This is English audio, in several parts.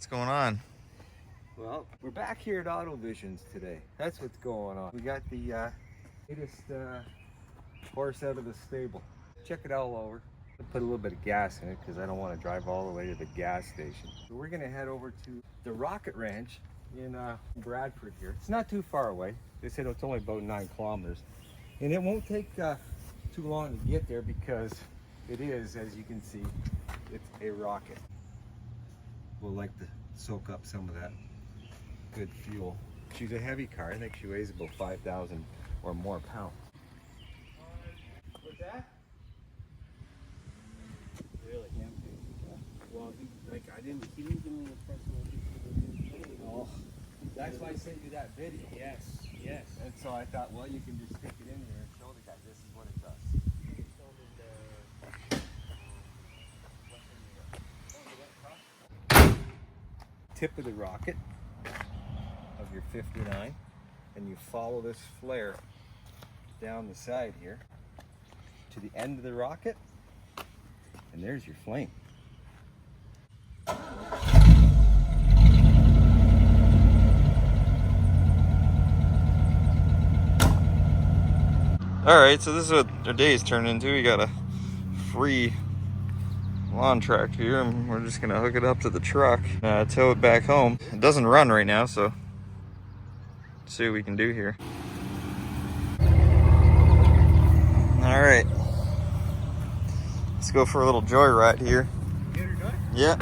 What's going on? Well, we're back here at Auto Visions today. That's what's going on. We got the latest horse out of the stable. Check it all over. I'll put a little bit of gas in it because I don't want to drive all the way to the gas station. So we're going to head over to the Rocket Ranch in Bradford here. It's not too far away. They said it's only about 9 kilometers. And it won't take too long to get there because it is, as you can see, it's a rocket. We'll like to soak up some of that good fuel. She's a heavy car. I think she weighs about 5,000 or more pounds. What's that? Really? Yeah. Well, he didn't give me the personal. Oh, that's why I sent you that video. Yes, yes. And so I thought, well, you can just stick it in here and show the guy this is what it does. Tip of the rocket of your 59, and you follow this flare down the side here to the end of the rocket, and there's your flame. Alright, so this is what our day's turned into. We got a free lawn tractor here, and we're just gonna hook it up to the truck, tow it back home. It doesn't run right now, so let's see what we can do here. Alright, let's go for a little joyride here. Get her done? Yeah.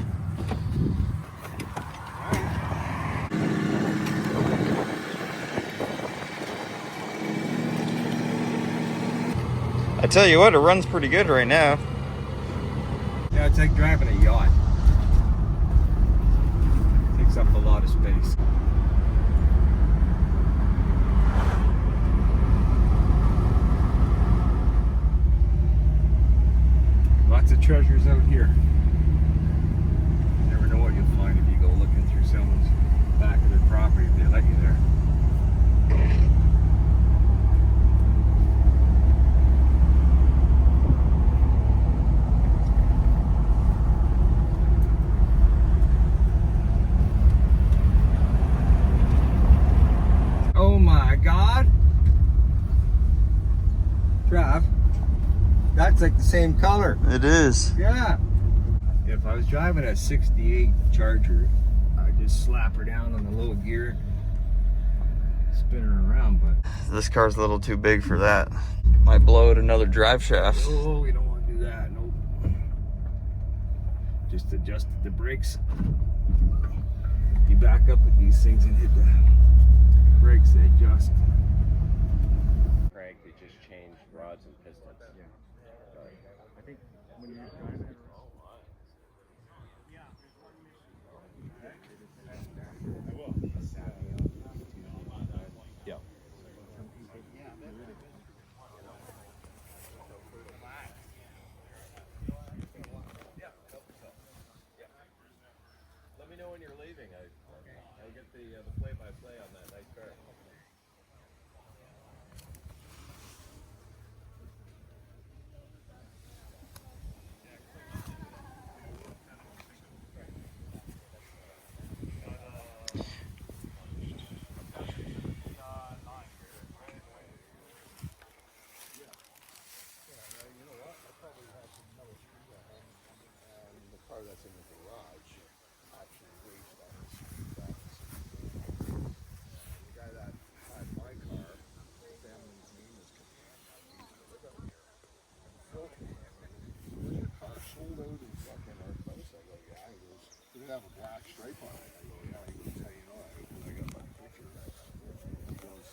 I tell you what, it runs pretty good right now. Yeah, it's like driving a yacht. Takes up a lot of space. Lots of treasures out here. You never know what you'll find if you go looking through someone's back of their property if they let you there. Oh my God. Trav, that's like the same color. It is. Yeah. If I was driving a 68 Charger, I'd just slap her down on the low gear, spin her around, but... This car's a little too big for that. Might blow out another drive shaft. Oh, we don't want to do that, nope. Just adjust the brakes. You back up with these things and hit the brakes, they adjust. Crank, they just changed rods and pistons. Yeah. I think when you're driving it, Yeah. Let me know when you're leaving. I'll get the play-by-play on that nice car. That's in the garage actually raced on the street. The guy that had my car, his family's name is he used to live out here. And Phil came in and where's your car sold out in fucking our place? I go, yeah. He goes, did it have a black stripe on it? I go, yeah. He goes, how you know that? I got my picture of that. He goes,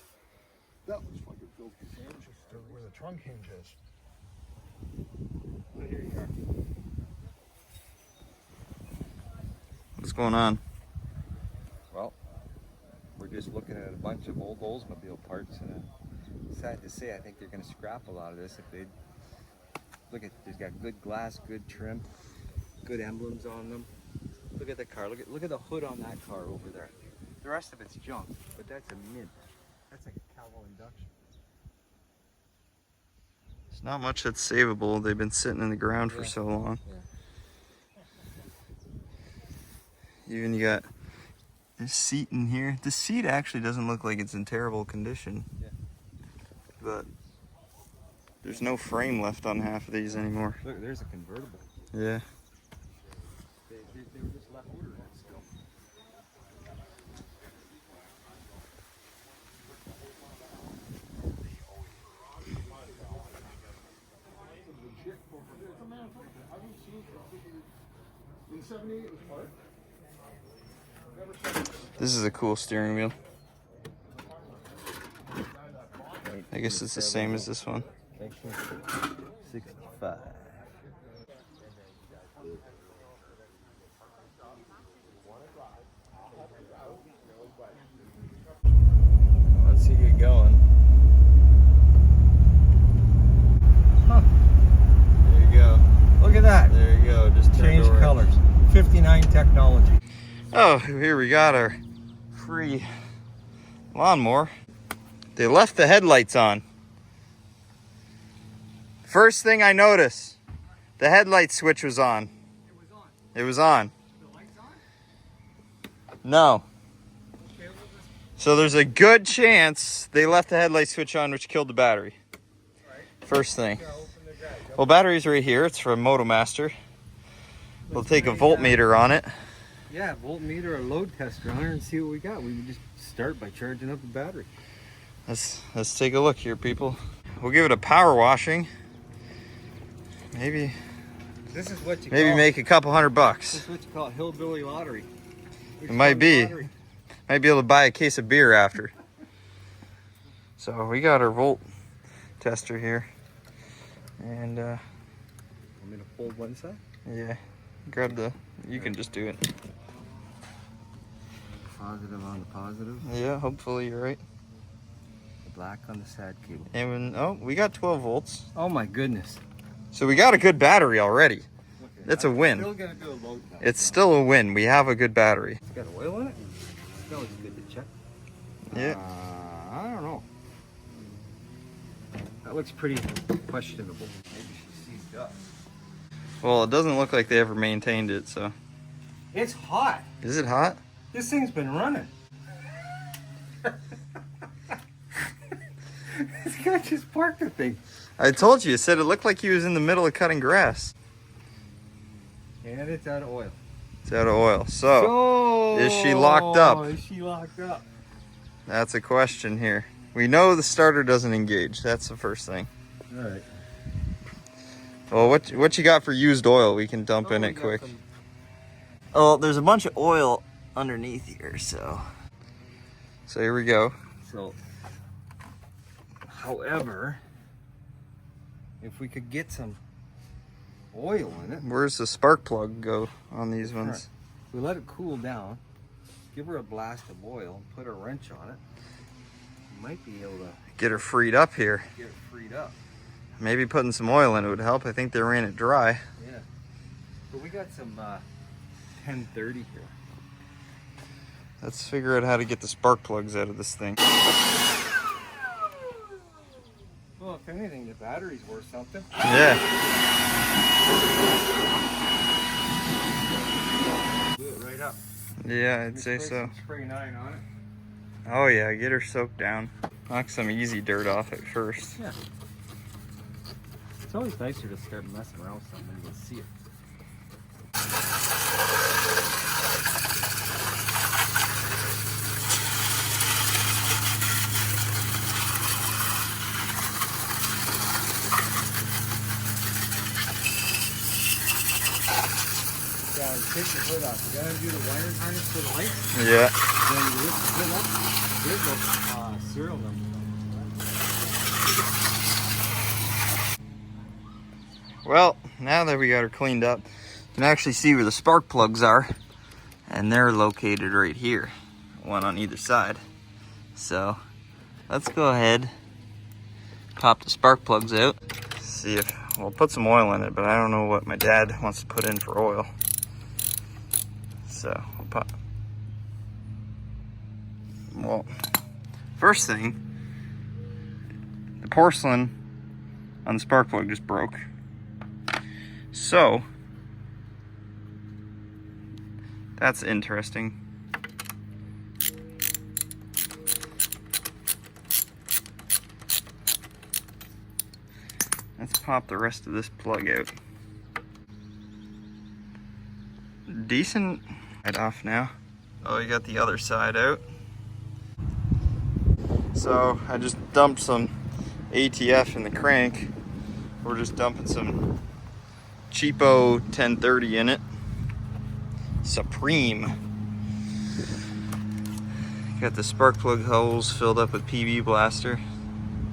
that was fucking Phil's hinge where the trunk hinge is. But here you are. What's going on? well, we're just looking at a bunch of old Oldsmobile parts, and sad to say, I think they're going to scrap a lot of this if they look at. There's got good glass, good trim, good emblems on them. Look at the car. Look at the hood on that car over there. The rest of it's junk, but that's a mint. That's like a Calvo induction. There's not much that's savable. They've been sitting in the ground for so long. Yeah. Even you got this seat in here. The seat actually doesn't look like it's in terrible condition. Yeah. But there's no frame left on half of these anymore. Look, there's a convertible. Yeah. They were just left ordered still. In 78 it was parked. This is a cool steering wheel. I guess it's the same as this one. 65. Let's see it going. Huh. There you go. Look at that. There you go. Just Change turned orange. colors. 59 technology. Oh, here we got our free lawnmower. They left the headlights on. First thing I noticed, the headlight switch was on. It was on. It was on. The lights on? No. Okay, well, this, So there's a good chance they left the headlight switch on, which killed the battery. right. First thing. Open the garage. Well, battery's right here. It's from Motomaster. We'll take a voltmeter on it. Yeah, voltmeter or load tester on her and see what we got. We would just start by charging up the battery. Let's take a look here, people. We'll give it a power washing. Maybe This is what you maybe call, make a couple $100 This bucks. is what you call hillbilly lottery. It might be. Might be able to buy a case of beer after. So we got our volt tester here, and I'm gonna fold one side. yeah, grab the. You can just do it. Positive on the positive. Yeah, hopefully you're right. The black on the sad cable. And when, oh, we got 12 volts, Oh my goodness. so we got a good battery already. Okay, That's a I'm win. Still gonna do a load test. It's still a win. We have a good battery. It's got oil in it. Smells good to check. Yeah. I don't know. That looks pretty questionable. Maybe she seized up. Well, it doesn't look like they ever maintained it. So, It's hot. is it hot? This thing's been running. This guy just parked the thing. I told you. It said it looked like he was in the middle of cutting grass. And it's out of oil. It's out of oil. So So, is she locked up? Is she locked up? that's a question here. We know the starter doesn't engage. That's the first thing. All right. Well, what you got for used oil? We can dump in it quick. Oh, there's a bunch of oil underneath here, so here we go. So, however, if we could get some oil in it, Where's the spark plug go on these ones? we let it cool down, give her a blast of oil, and put a wrench on it. We might be able to Get her freed up here. get it freed up. Maybe putting some oil in it would help. I think they ran it dry. Yeah. But we got some 1030 here. Let's figure out how to get the spark plugs out of this thing. Well, if anything, the battery's worth something. Yeah. Do it right up. Yeah, I'd Just say spray so. some Spray 9 on it. Oh yeah, get her soaked down. Knock some easy dirt off at first. Yeah. It's always nicer to start messing around with something when you can see it. Yeah, you take the hood off. You gotta do the wiring harness for the lights. Yeah. Then you lift the hood up. Here's the serial number. Well, now that we got her cleaned up, you can actually see where the spark plugs are, and they're located right here, one on either side. So let's go ahead, pop the spark plugs out, see if we'll put some oil in it, but I don't know what my dad wants to put in for oil. So we'll pop. Well, first thing, the porcelain on the spark plug just broke. So That's interesting. Let's pop the rest of this plug out. Decent. Right off now. Oh, you got the other side out. So I just dumped some ATF in the crank. We're just dumping some cheapo 1030 in it. Supreme. Got the spark plug holes filled up with PB blaster.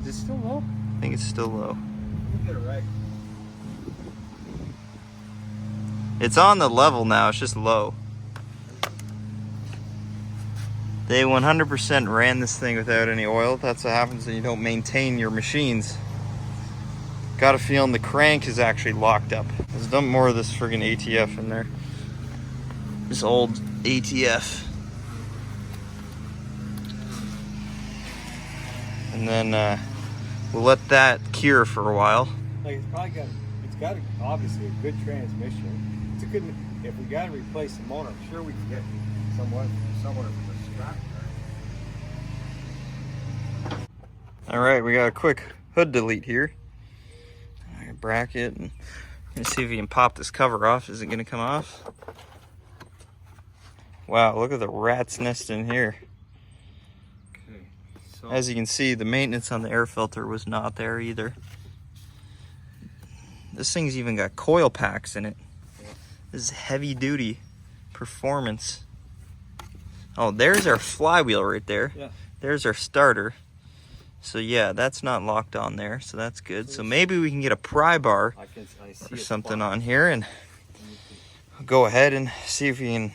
Is it still low? I think it's still low. Let me get it right. It's on the level now, it's just low. They 100% ran this thing without any oil. That's what happens when you don't maintain your machines. Got a feeling the crank is actually locked up. Let's dump more of this friggin' ATF in there. This old ATF. And then we'll let that cure for a while. Like it's got obviously a good transmission. It's a good. If we got to replace the motor, I'm sure we can get somewhere from a scrap yard. All right, we got a quick hood delete here. Bracket, and let's see if we can pop this cover off. Is it gonna come off? Wow, look at the rat's nest in here. Okay, so As you can see, the maintenance on the air filter was not there either. This thing's even got coil packs in it. This is heavy duty performance. Oh, there's our flywheel right there. Yeah. There's our starter. So yeah, that's not locked on there, so that's good. So maybe we can get a pry bar I see or it something fly. on here, and go ahead and see if we can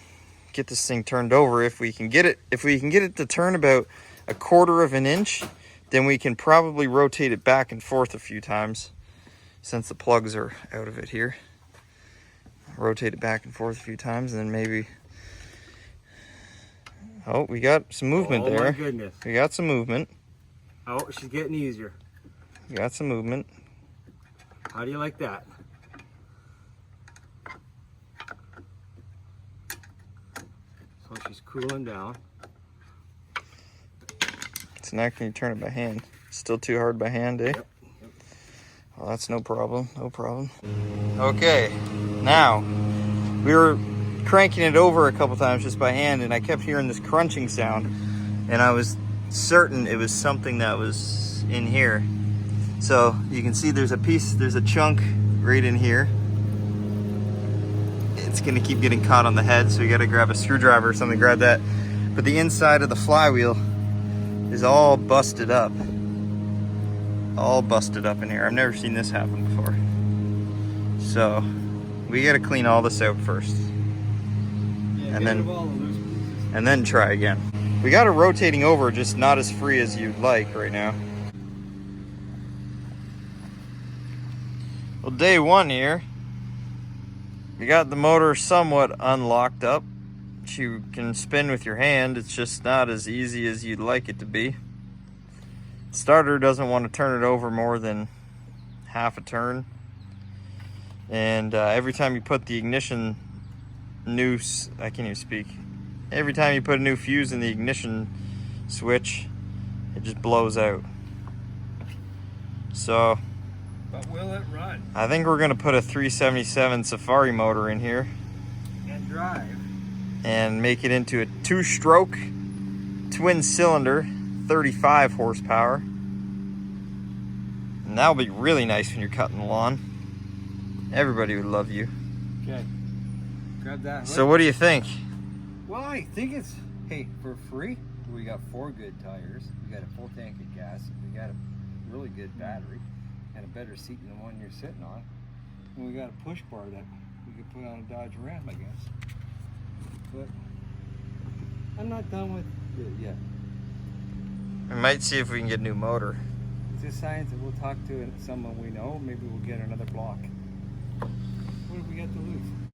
get this thing turned over. If we can get it to turn about 1/4 of an inch, then we can probably rotate it back and forth a few times, since the plugs are out of it here. Rotate it back and forth a few times, and then maybe. Oh, we got some movement there. Oh my goodness. We got some movement. Oh, she's getting easier. We got some movement. How do you like that? So she's cooling down. So now can you turn it by hand? Still too hard by hand, eh? Yep. Well, that's no problem, no problem. Okay, now, we were cranking it over a couple times just by hand, and I kept hearing this crunching sound, and I was certain it was something that was in here. So you can see there's a chunk right in here. It's gonna keep getting caught on the head, so you gotta grab a screwdriver or something, grab that. But the inside of the flywheel is all busted up. All busted up in here. I've never seen this happen before. So we gotta clean all this out first. Yeah, And get then- rid of all the loose pieces. And then try again. We got it rotating over, just not as free as you'd like right now. Well, day one here, we got the motor somewhat unlocked up. You can spin with your hand, it's just not as easy as you'd like it to be. Starter doesn't want to turn it over more than half a turn. And every time you put the ignition noose, I can't even speak. Every time you put a new fuse in the ignition switch, it just blows out. So But will it run I think we're gonna put a 377 Safari motor in here and drive? and make it into a 2-stroke, twin cylinder, 35 horsepower. And that'll be really nice when you're cutting the lawn. Everybody would love you. Okay. Grab that. So what do you think? Well, I think it's, hey, for free, we got 4 good tires, we got a full tank of gas, we got a really good battery, and a better seat than the one you're sitting on. And we got a push bar that we could put on a Dodge Ram, I guess. But I'm not done with it yet. We might see if we can get a new motor. It's just science, and we'll talk to someone we know. Maybe we'll get another block. What have we got to lose?